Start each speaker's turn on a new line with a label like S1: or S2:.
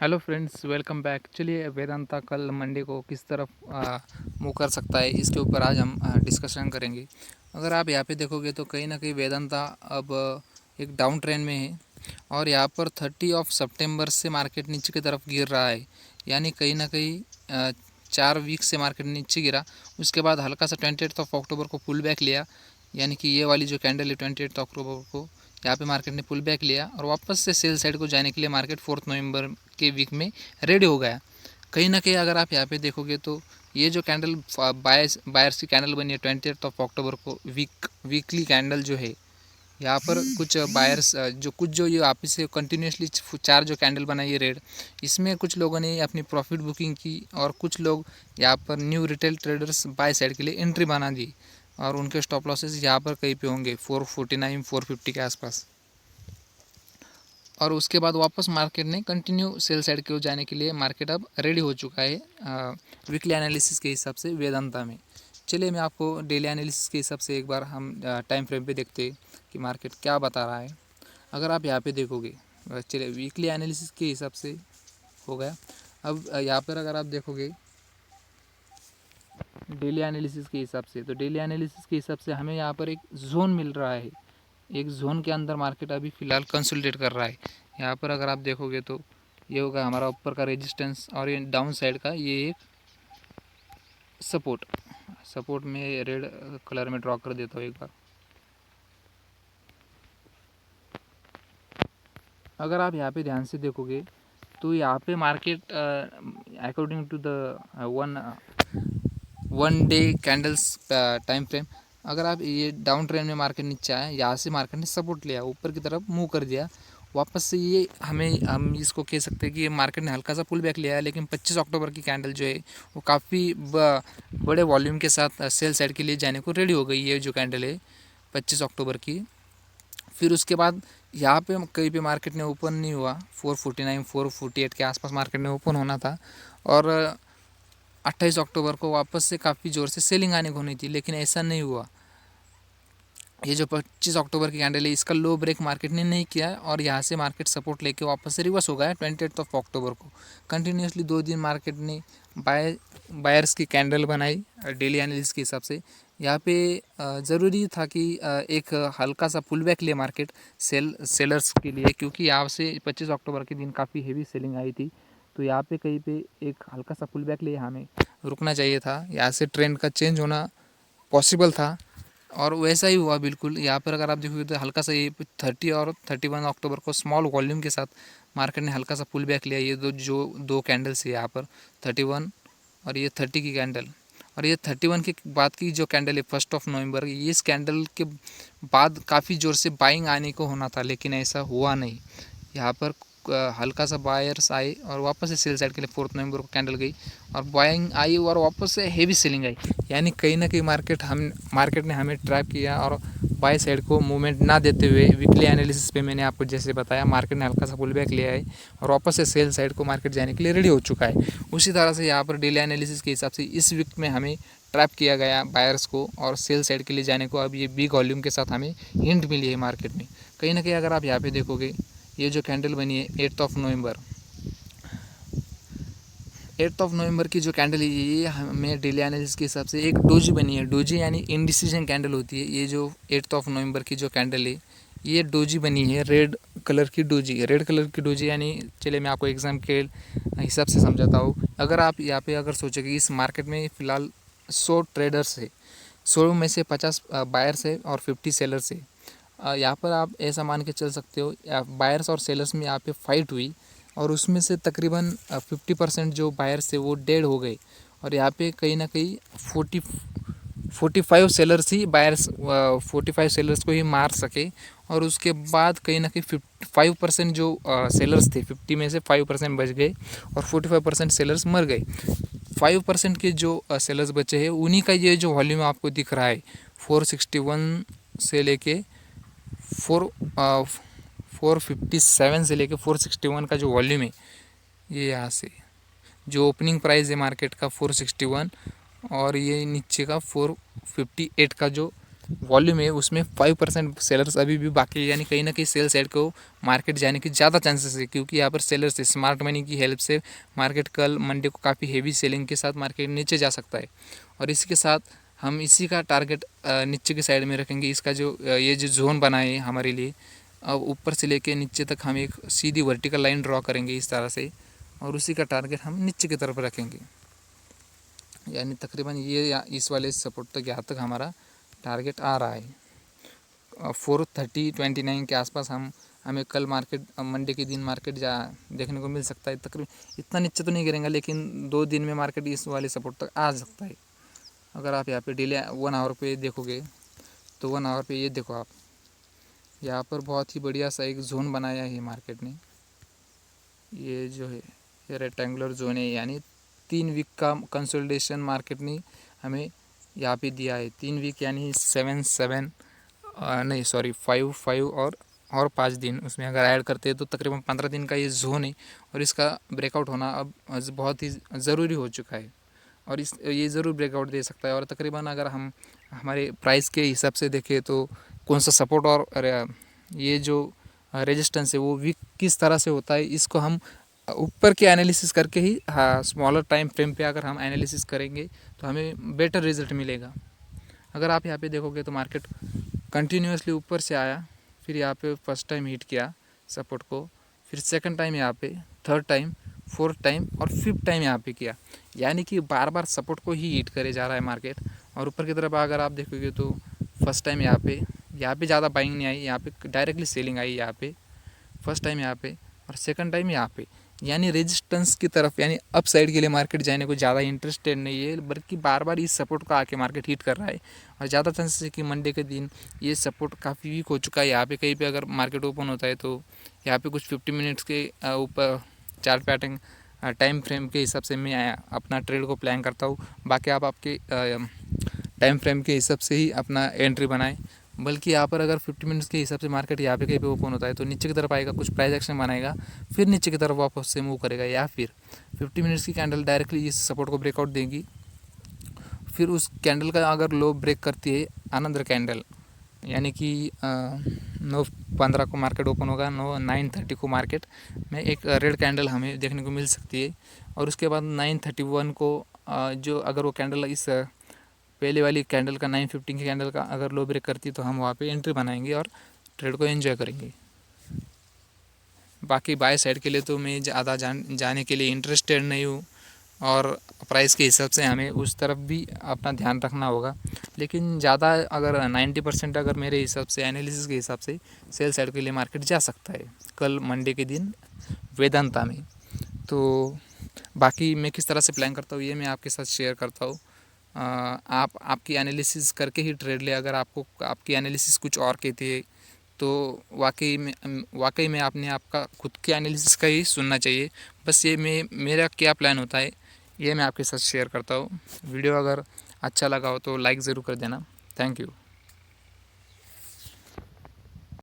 S1: Hello friends, welcome back. चलिए, वेदांता कल Monday को किस तरफ मूव कर सकता है, इसके ऊपर आज हम डिस्कशन करेंगे। अगर आप यहाँ पे देखोगे तो कहीं ना कहीं वेदांता अब एक डाउन ट्रेंड में है और यहाँ पर 30 सितंबर से मार्केट नीचे की तरफ गिर रहा है। यानी कहीं ना कहीं 4 वीक से मार्केट नीचे गिरा। उसके बाद हल्का सा 28 अक्टूबर को पुल बैक लिया। यानी कि ये वाली जो कैंडल है 28 अक्टूबर को यहाँ पे मार्केट ने पुल बैक लिया और वापस से सेल साइड को जाने के लिए मार्केट 4 नवंबर के वीक में रेडी हो गया। कहीं ना कहीं अगर आप यहाँ पे देखोगे तो ये जो कैंडल बायर्स की कैंडल बनी है 28 अक्टूबर को वीकली कैंडल जो है, यहाँ पर कुछ बायर्स जो ये वापस से कंटिन्यूसली 4 जो कैंडल बनाई है रेड, इसमें कुछ लोगों ने अपनी प्रॉफिट बुकिंग की और कुछ लोग यहाँ पर new retail traders by side के लिए एंट्री बना दी और उनके स्टॉप लॉसेस यहाँ पर कहीं पे होंगे 449 450 के आसपास। और उसके बाद वापस मार्केट ने कंटिन्यू सेल साइड की ओर जाने के लिए मार्केट अब रेडी हो चुका है वीकली एनालिसिस के हिसाब से वेदांता में। चलिए, मैं आपको डेली एनालिसिस के हिसाब से एक बार हम टाइम फ्रेम पे देखते हैं कि मार्केट क्या बता रहा है। अगर आप यहाँ पे देखोगे, चलिए वीकली एनालिसिस के हिसाब से हो गया। अब यहाँ पर अगर आप देखोगे डेली एनालिसिस के हिसाब से, तो डेली एनालिसिस के हिसाब से हमें यहाँ पर एक जोन मिल रहा है। एक जोन के अंदर मार्केट अभी फ़िलहाल कंसोलिडेट कर रहा है। यहाँ पर अगर आप देखोगे तो ये होगा हमारा ऊपर का रेजिस्टेंस और ये डाउन साइड का ये एक सपोर्ट में रेड कलर में ड्रॉ कर देता हूँ एक बार। अगर आप यहाँ पे ध्यान से देखोगे तो यहाँ पे market according to the one day candles time frame, अगर आप ये डाउन ट्रेंड में मार्केट नीचे आए, यहाँ से मार्केट ने सपोर्ट लिया, ऊपर की तरफ मूव कर दिया वापस से। ये हम इसको कह सकते हैं कि ये मार्केट ने हल्का सा पुल बैक लिया है, लेकिन 25 अक्टूबर की कैंडल जो है वो काफ़ी बड़े वॉल्यूम के साथ सेल साइड के लिए जाने को रेडी हो गई है जो कैंडल है 25 अक्टूबर की। फिर उसके बाद यहाँ पे कहीं पे मार्केट ने ओपन नहीं हुआ, 449 448 के आसपास मार्केट ने ओपन होना था और 28 अक्टूबर को वापस से काफ़ी ज़ोर से सेलिंग आने को होनी थी, लेकिन ऐसा नहीं हुआ। ये जो 25 अक्टूबर की कैंडल है इसका लो ब्रेक मार्केट ने नहीं किया और यहाँ से मार्केट सपोर्ट लेके वापस से रिवर्स हो गया 28 अक्टूबर को। कंटिन्यूसली 2 दिन मार्केट ने बायर्स की कैंडल बनाई डेली एनालिसिस के हिसाब से। यहाँ पे ज़रूरी था कि एक हल्का सा पुल बैक ले मार्केट सेलर्स के लिए, क्योंकि यहाँ से 25 अक्टूबर के दिन काफ़ी हेवी सेलिंग आई थी। तो यहाँ पे कहीं पे एक हल्का सा पुल बैक ले हमें रुकना चाहिए था, यहाँ से ट्रेंड का चेंज होना पॉसिबल था और वैसा ही हुआ बिल्कुल। यहाँ पर अगर आप देखोगे तो हल्का सा ये 30 और 31 अक्टूबर को स्मॉल वॉल्यूम के साथ मार्केट ने हल्का सा पुल बैक लिया। ये दो कैंडल्स है यहाँ पर 31 और ये 30 की कैंडल, और ये 31 के बाद की जो कैंडल है 1 नवंबर, ये इस कैंडल के बाद काफ़ी ज़ोर से बाइंग आने को होना था, लेकिन ऐसा हुआ नहीं। यहाँ पर हल्का सा बायर्स आए और वापस से सेल साइड के लिए 4 नवंबर को कैंडल गई और बाइंग आई और वापस से हेवी सेलिंग आई। यानी कहीं ना कहीं मार्केट ने हमें ट्रैप किया और बाय साइड को मूवमेंट ना देते हुए वीकली एनालिसिस पे मैंने आपको जैसे बताया मार्केट ने हल्का सा पुल बैक लिया है और वापस से सेल साइड को मार्केट जाने के लिए रेडी हो चुका है। उसी तरह से यहाँ पर डेली एनालिसिस के हिसाब से इस वीक में हमें ट्रैप किया गया बायर्स को और सेल साइड के लिए जाने को अब ये बिग वॉल्यूम के साथ हमें हिंट मिली है मार्केट में। कहीं ना कहीं अगर आप यहाँ पे देखोगे ये जो कैंडल बनी है 8 नवंबर की जो कैंडल है ये हमें डेली एनालिसिस के हिसाब से एक डोजी बनी है। डोजी यानी इंडिसीजन कैंडल होती है। ये जो 8 नवंबर की जो कैंडल है ये डोजी बनी है, रेड कलर की डोजी यानी चलिए मैं आपको एग्जाम के हिसाब से समझाता हूँ। अगर आप यहाँ पे अगर सोचें कि इस मार्केट में फ़िलहाल 100 ट्रेडर्स है, 100 में से 50 बायर्स है और 50 सेलर्स है। यहाँ पर आप ऐसा मान के चल सकते हो बायर्स और सेलर्स में यहाँ पे फाइट हुई और उसमें से तकरीबन 50% जो बायर्स थे वो डेड हो गए और यहाँ पे कहीं ना कहीं 45 सेलर्स ही बायर्स 45 सेलर्स को ही मार सके और उसके बाद कहीं ना कहीं 5% जो सेलर्स थे, 50 में से 5% बच गए और 45% सेलर्स मर गए। 5% के जो सेलर्स बचे हैं उन्हीं का ये जो वॉल्यूम आपको दिख रहा है 461 से लेके 457 से लेके 461 का जो वॉल्यूम है, ये यहाँ से जो ओपनिंग प्राइस है मार्केट का 461 और ये नीचे का 458 का जो वॉल्यूम है उसमें 5% सेलर्स अभी भी बाकी है, यानी कहीं ना कहीं सेल साइड को मार्केट जाने की ज़्यादा चांसेस है, क्योंकि यहाँ पर सेलर्स स्मार्ट मनी की हेल्प से मार्केट कल मंडे को काफ़ी हेवी सेलिंग के साथ मार्केट नीचे जा सकता है। और इसी के साथ हम इसी का टारगेट नीचे की साइड में रखेंगे। इसका जो ये जो जोन बना है हमारे लिए, अब ऊपर से लेके नीचे तक हम एक सीधी वर्टिकल लाइन ड्रॉ करेंगे इस तरह से, और उसी का टारगेट हम नीचे की तरफ रखेंगे। यानी तकरीबन ये इस वाले सपोर्ट तक यहाँ तक हमारा टारगेट आ रहा है। 430-29 के आसपास हमें कल मार्केट मंडे के दिन मार्केट देखने को मिल सकता है। तकरीबन इतना नीचे तो नहीं गिरेगा, लेकिन 2 दिन में मार्केट इस वाले सपोर्ट तक आ सकता है। अगर आप यहाँ पे डिले 1 आवर पे देखोगे तो 1 आवर पे ये देखो आप, यहाँ पर बहुत ही बढ़िया सा एक जोन बनाया है मार्केट ने। ये जो है ये रेक्टेंगुलर जोन है, यानी 3 वीक का कंसोलिडेशन मार्केट ने हमें यहाँ पे दिया है। 3 वीक यानी 5 और 5 दिन उसमें अगर ऐड करते हैं तो तकरीबन 15 दिन का ये जोन है, और इसका ब्रेकआउट होना अब बहुत ही ज़रूरी हो चुका है, और ये ज़रूर ब्रेकआउट दे सकता है। और तकरीबन अगर हम हमारे प्राइस के हिसाब से देखें तो कौन सा सपोर्ट और ये जो रेजिस्टेंस है वो वीक किस तरह से होता है, इसको हम ऊपर के एनालिसिस करके ही, हाँ, स्मॉलर टाइम फ्रेम पे अगर हम एनालिसिस करेंगे तो हमें बेटर रिजल्ट मिलेगा। अगर आप यहाँ पे देखोगे तो मार्केट कंटिन्यूसली ऊपर से आया, फिर यहाँ पे फर्स्ट टाइम हिट किया सपोर्ट को, फिर सेकंड टाइम यहाँ पे, थर्ड टाइम, फोर्थ टाइम और फिफ्थ टाइम यहाँ पे किया, यानी कि बार बार सपोर्ट को ही हिट करे जा रहा है मार्केट। और ऊपर की तरफ अगर आप देखोगे तो फर्स्ट टाइम यहाँ पे ज़्यादा बाइंग नहीं आई, यहाँ पे डायरेक्टली सेलिंग आई यहाँ पे फर्स्ट टाइम यहाँ पे, और सेकंड टाइम यहाँ पे, यानी रेजिस्टेंस की तरफ, यानी अप साइड के लिए मार्केट जाने को ज़्यादा इंटरेस्टेड नहीं है, बल्कि बार बार इस सपोर्ट को आके मार्केट हिट कर रहा है। और ज़्यादा चांसेस है कि मंडे के दिन ये सपोर्ट काफ़ी वीक हो चुका है। यहाँ पे कहीं पे अगर मार्केट ओपन होता है तो यहाँ पे कुछ 50 मिनट्स के ऊपर चार्ट पैटर्न टाइम फ्रेम के हिसाब से मैं अपना ट्रेड को प्लान करता हूँ। बाकी आप आपके टाइम फ्रेम के हिसाब से ही अपना एंट्री बनाएं। बल्कि यहाँ पर अगर 50 मिनट्स के हिसाब से मार्केट यहाँ पे कहीं पे ओपन होता है तो नीचे की तरफ आएगा, कुछ प्राइस एक्शन बनाएगा, फिर नीचे की तरफ वापस से मूव करेगा, या फिर 50 मिनट्स की कैंडल डायरेक्टली इस सपोर्ट को ब्रेकआउट देगी, फिर उस कैंडल का अगर लो ब्रेक करती है अनदर कैंडल, यानी कि 9:15 को मार्केट ओपन होगा, 9:30 को मार्केट में एक रेड कैंडल हमें देखने को मिल सकती है। और उसके बाद 9:31 को जो अगर वो कैंडल इस पहले वाली कैंडल का 9:15 की कैंडल का अगर लो ब्रेक करती तो हम वहाँ पे एंट्री बनाएंगे और ट्रेड को एंजॉय करेंगे। बाकी बाय साइड के लिए तो मैं ज़्यादा जाने के लिए इंटरेस्टेड नहीं हूँ, और प्राइस के हिसाब से हमें उस तरफ भी अपना ध्यान रखना होगा। लेकिन ज़्यादा अगर 90% अगर मेरे हिसाब से एनालिसिस के हिसाब से सेल साइड के लिए मार्केट जा सकता है कल मंडे के दिन वेदांता में। तो बाकी मैं किस तरह से प्लान करता हूँ ये मैं आपके साथ शेयर करता हूँ। आप आपकी एनालिसिस करके ही ट्रेड ले। अगर आपको आपकी एनालिसिस कुछ और कहती है तो वाकई में आपने आपका खुद के एनालिसिस का ही सुनना चाहिए। बस ये मेरा क्या प्लान होता है ये मैं आपके साथ शेयर करता हूँ। वीडियो अगर अच्छा लगा हो तो लाइक ज़रूर कर देना। Thank you.